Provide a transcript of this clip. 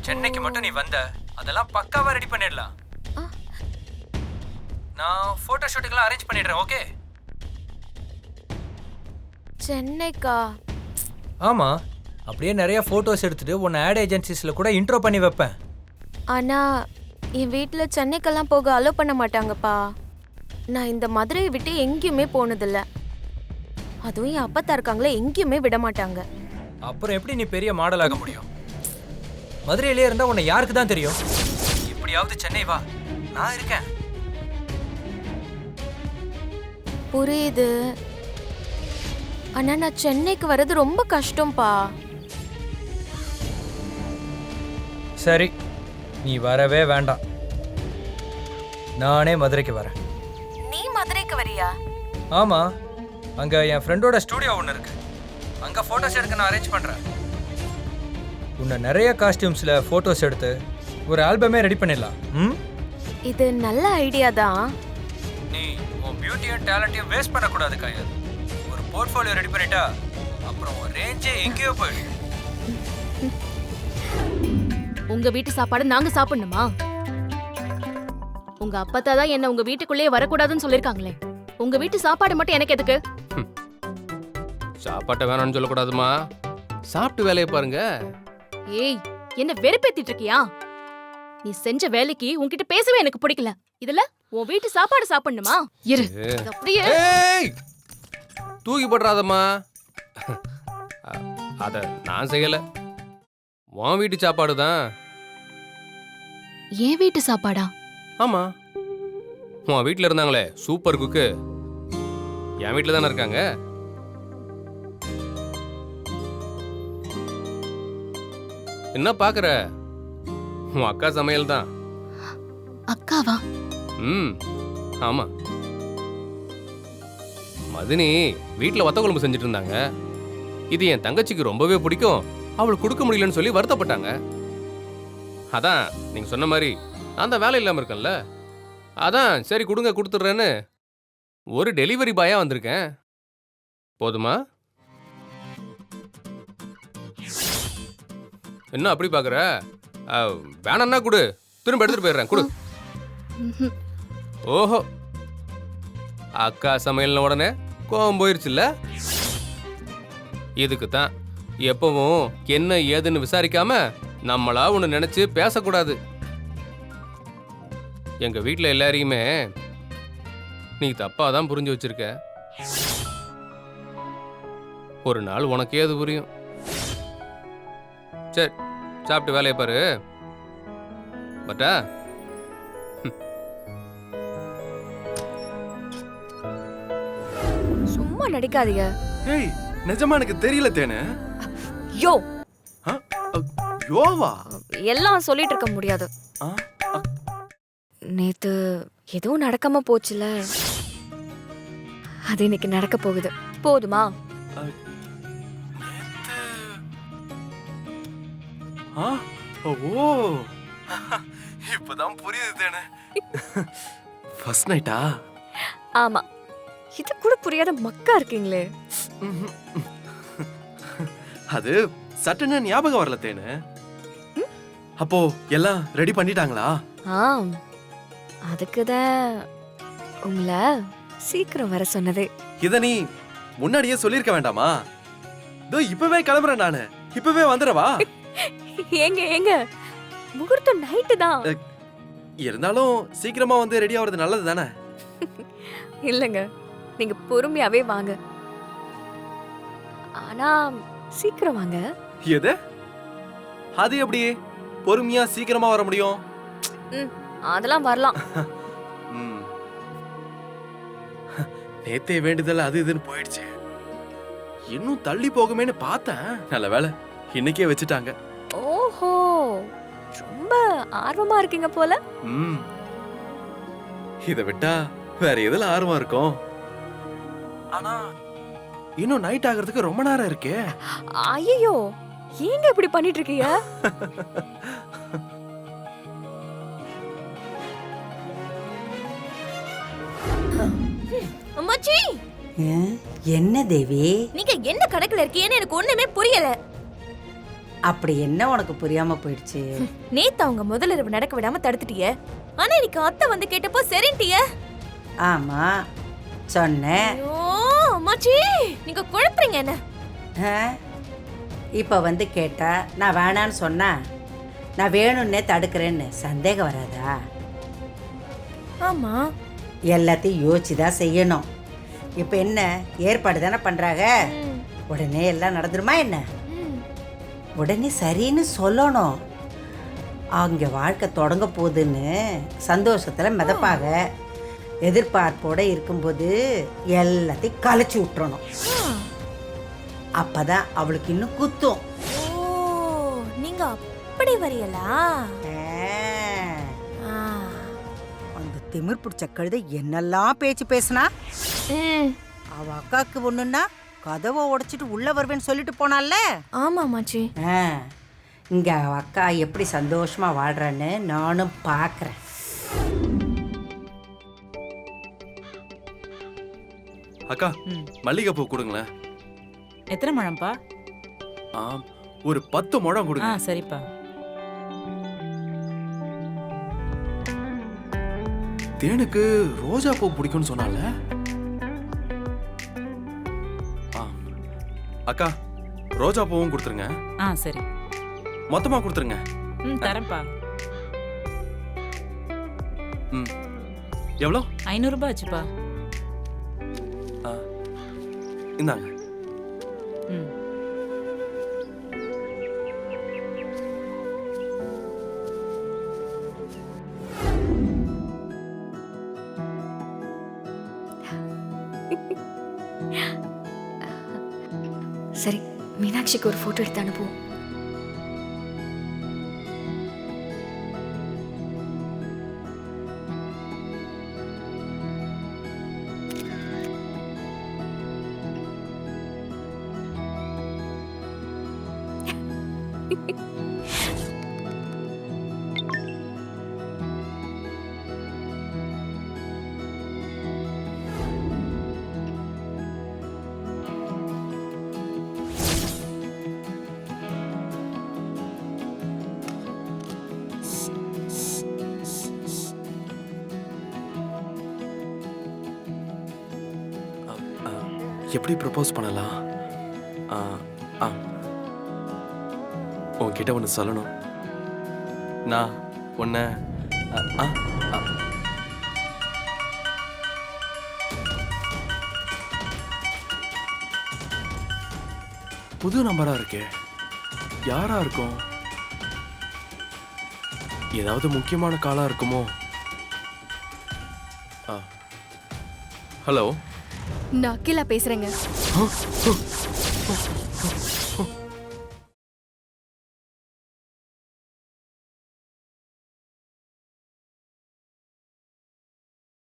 சென்னைக்கு மட்டும் நீ வந்த, அதெல்லாம் பக்காவா ரெடி பண்ணிடலாம். நான் போட்டோ ஷூட்டுக்கெல்லாம் அரேஞ்ச் பண்ணிடுறேன். ஓகே? சென்னைக்கா? ஆமா, அப்படியே நிறைய போட்டோஸ் எடுத்துட்டு உன்னை ஆட் ஏஜென்சிஸ்ல கூட இன்ட்ரோ பண்ணி வைப்பேன். ஆனா என் வீட்டுல சென்னைக்கெல்லாம் போக அலோ பண்ண மாட்டாங்கப்பா. நான் இந்த மதுரையை விட்டு எங்கேயுமே போனதில்ல. அதுவும் என் அப்பத்தா இருக்காங்களே, எங்கேயுமே விட மாட்டாங்க. அப்புறம் எப்படி நீ பெரிய மாடல் ஆக முடியும்? மதுரையிலே இருந்தா உன்னை யாருக்கு தான் தெரியும்? எப்படியாவது சென்னை வா, நான் இருக்கேன். புரியுது, ஆனா நான் சென்னைக்கு வர்றது ரொம்ப கஷ்டம்பா. சரி, நீ வரவே வேண்டாம், நானே மதுரைக்கு வரேன். நீ மதுரைக்கு வரியா? ஆமா, அங்க என் ஃப்ரெண்டோட ஸ்டூடியோ ஒன்று இருக்கு. அங்க போட்டோஸ் எடுக்க நான் அரேஞ்ச் பண்றேன். உன்னை நிறைய காஸ்டியூம்ஸ்ல போட்டோஸ் எடுத்து ஒரு ஆல்பமே ரெடி பண்ணிடலாம். இது நல்ல ஐடியா தான். நீ உன் பியூட்டியும் டேலண்ட்டையும் வேஸ்ட் பண்ணக்கூடாது காயல். ஒரு போர்ட்ஃபோலியோ ரெடி பண்ணிட்டா அப்புறம் ஒரு ரேஞ்சே எங்கேயோ போயிடும். உங்க வீட்டு சாப்பாடு நாங்க சாப்பிடணுமா? உங்க அப்பத்தா தான் என்ன உங்க வீட்டுக்குள்ளேயே வரக்கூடாதுன்னு சொல்லிருக்காங்களே. உங்க வீட்டு சாப்பாடு மட்டும் எனக்கு எதுக்கு? சாப்பாட்டை வேணாம்னு சொல்லக்கூடாதுமா, சாப்பிட்டு வேலையை பாருங்க. ஏய், என்ன வெறுப்பேத்திட்டு இருக்கியா? நீ செஞ்ச வேலைக்கு உன்கிட்ட பேசவே எனக்கு பிடிக்கல. இதுல உன் வீட்டு சாப்பாடு சாப்பிடணுமா? இரு, இது அப்படியே. ஏய், தூக்கி போடுறாதம்மா. அத நான் செய்யல, உன் வீட்டு சாப்பாடு தான். என் வீட்டு சாப்பாடா? ஆமா, உன் வீட்டுல இருந்தாங்களே சூப்பர் குக்கு, என் வீட்டுல தானே இருக்காங்க. என்ன பாக்குற? உன் அக்கா சமையல் தான். அக்காவா? ஆமா, மதினி வீட்டுல வத்த குழம்பு செஞ்சுட்டு இருந்தாங்க. இது என் தங்கச்சிக்கு ரொம்பவே பிடிக்கும், அவளுக்கு கொடுக்க முடியலன்னு சொல்லி வருத்தப்பட்டாங்க. அதான் நீங்க சொன்ன மாதிரி அந்த வேலை இல்லாம இருக்கேன்ல, அதான் சரி கொடுங்க கொடுத்துட்றேன்னு ஒரு டெலிவரி பாயா வந்திருக்கேன். போதுமா? என்ன அப்படி பாக்குற? வேணான்னா கொடு, திரும்ப எடுத்துட்டு போயிடுறேன். கொடு. ஓஹோ, அக்கா சமையல்ன உடனே கோவம் போயிருச்சுல்ல? இதுக்கு தான் எப்பவும் என்ன ஏதுன்னு விசாரிக்காம நம்மளா ஒன்று நினைச்சு பேசக்கூடாது. எங்க வீட்டில் எல்லாரையுமே நீ தப்பா தான் புரிஞ்சு வச்சிருக்க. ஒரு நாள் உனக்கே அது புரியும். சரி, சாப்பிட்டு வேலையை பாரு. பட்டா? சும்மா நடிக்காதீங்க. ஏய், நிஜமா எனக்கு தெரியல தேனே. யோ, யோவா? எல்லாம் சொல்லிட்டு இருக்க முடியாது. நேத்து எதுவும் நடக்காம போச்சுல, அது இன்னைக்கு நடக்க போகுது. போதுமா? ஓ, இப்பதான் புரியுது தேனே. ஃபர்ஸ்ட் நைட்டா? ஆமா, இது கூட புரியாத மக்கா இருக்கீங்களே. அது சட்டுன்னு ஞாபகம் வரல தேனே. அப்போ எல்லாம் ரெடி பண்ணிட்டாங்களா? ஆம், அதுக்குதான் உங்களை சீக்கிரம் வர சொன்னதே. இத நீ முன்னாடியே சொல்லிருக்க வேண்டாமா? இதோ இப்பவே கிளம்புறேன் நானு, இப்பவே வந்துடவா? ஏங்க ஏங்க, முகூர்த்தம் நைட்டு தான். இருந்தாலும் சீக்கிரமா வந்து ரெடி ஆகுறது நல்லது தானே? இல்லங்க, நீங்க பொறுமையாவே வாங்க. ஆனா சீக்கிரம் வாங்க. எது? அது எப்படி பொறுமையா சீக்கிரமா வர முடியும்? அதெல்லாம் வரலாம். நேத்தே வேண்டுதல் அது இதுன்னு போயிடுச்சு. இன்னும் தள்ளி போகுமேன்னு பார்த்தேன். நல்ல வேலை இன்னைக்கே வச்சுட்டாங்க. ஓஹோ, ரொம்ப ஆர்வமா இருக்கீங்க போல. இத விட்டா வேற எதுல ஆர்வம் இருக்கும்? ஆனா இன்னும் நைட் ஆகிறதுக்கு ரொம்ப நேரம் இருக்கே. ஐயோ, ஏங்க இப்படி பண்ணிட்டு இருக்கீங்க? அம்மாச்சி, என்ன தேவி? நீங்க என்ன கணக்குல இருக்கீங்கன்னு எனக்கு ஒண்ணுமே புரியல. அப்படி என்ன உனக்கு புரியாம போயிடுச்சு? நேத்து அவங்க முதலிரவு நடக்க விடாம தடுத்துட்டியே, ஆனா இன்னைக்கு அத்தை வந்து கேட்டப்போ சரின்ட்டியே. ஆமா சொன்னேன். ஐயோ அம்மாச்சி, நீங்க குழப்பறீங்க என்ன? ஆ? இப்ப வந்து கேட்டா நான் வேணான்னு சொன்னா நான் வேணும்னே தடுக்கிறேன்னு சந்தேகம் வராதா? ஆமா. எல்லாத்தையும் யோசிச்சுதான் செய்யணும். இப்ப என்ன ஏற்பாடு தானே பண்றாங்க, உடனே எல்லாம் நடந்துருமா என்ன? உடனே சரின்னு சொல்லணும். அங்க வாழ்க்கை தொடங்க போகுதுன்னு சந்தோஷத்துல மிதப்பாக. எதிர்பார்ப்போட இருக்கும்போது எல்லாத்தையும் கலைச்சி விட்டுறணும். அப்பதான் அவளுக்கு இன்னும் குத்தும். ஓ, நீங்க அப்படி வரியலா? அந்த திமிர் பிடிச்ச கழுதை என்னெல்லாம் பேச்சு பேசினா. அவ அக்காக்கு ஒண்ணுன்னா கதவை உடைச்சிட்டு உள்ள வருவேன்னு சொல்லிட்டு போனால. ஆமா அம்மாச்சி. இங்க அவ அக்கா எப்படி சந்தோஷமா வாழ்றான்னு நானும் பாக்குறேன். அக்கா மல்லிகைப்பூ கொடுங்களேன். எத்தனை முழம்பா? ஒரு 10 முழம் கொடுங்க. சரிப்பா. தேனுக்கு ரோஜா பூ பிடிக்கும்னு சொன்னால. அக்கா ரோஜா பூவும் கொடுத்துருங்க. சரி. மொத்தமா கொடுத்துருங்க. தரேன்ப்பா. எவ்வளோ? 500 ரூபாய் ஆச்சுப்பா. இந்தாங்க. சரி, மீனாட்சிக்கு ஒரு போட்டோ எடுத்து அனுப்புவோம். எப்படி ப்ரப்போஸ் பண்ணலாம்? உன்கிட்ட ஒன்று சொல்லணும். நான் உன்னை புது நம்பரா இருக்கே, யாரா இருக்கும்? ஏதாவது முக்கியமான காலா இருக்குமோ? நான் அகிலா பேசுறேங்க.